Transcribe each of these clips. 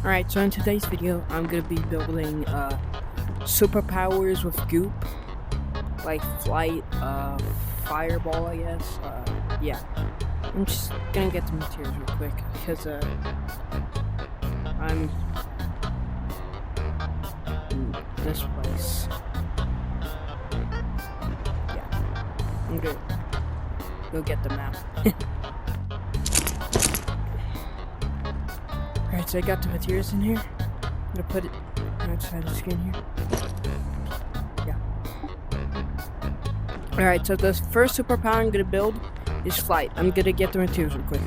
Alright, so in today's video, I'm gonna be building superpowers with goop, like flight, fireball, I guess. Yeah. I'm just gonna get the materials real quick because I'm in this place. Yeah. I'm gonna go get the map. Alright, so I got the materials in here. I'm gonna put it outside the screen here. Yeah. Alright, so the first superpower I'm gonna build is flight. I'm gonna get the materials real quick.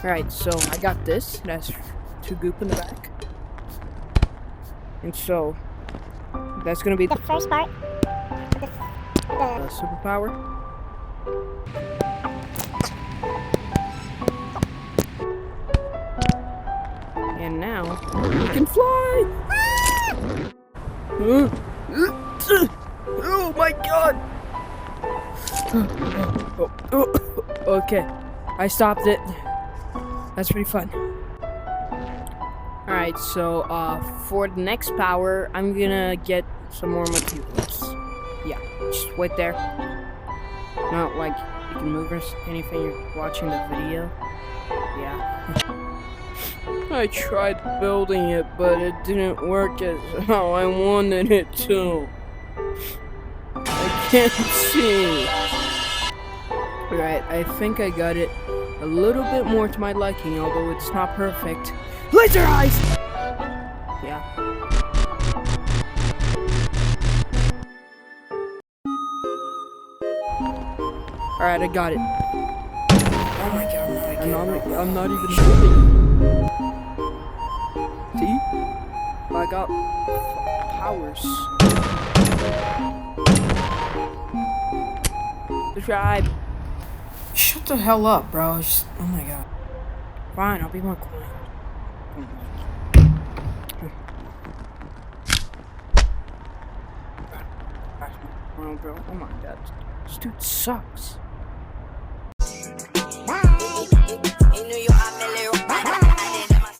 Alright, so I got this. It has 2 goop in the back. And so, that's gonna be the first part. The superpower. And now we can fly! Oh my god! Okay, I stopped it. That's pretty fun. Alright, so for the next power, I'm gonna get some more materials. Yeah, just wait there. Not like you can move or anything, you're watching the video. Yeah. I tried building it, but it didn't work as how I wanted it to. I can't see. Alright, I think I got it a little bit more to my liking, although it's not perfect. Laser eyes! Yeah. Alright, I got it. Oh my god, no, I can't. I'm not even moving. See? I got powers. Subscribe. Shut the hell up, bro. Oh my god. Fine, I'll be more quiet. Oh, bro. Oh my god. This dude sucks.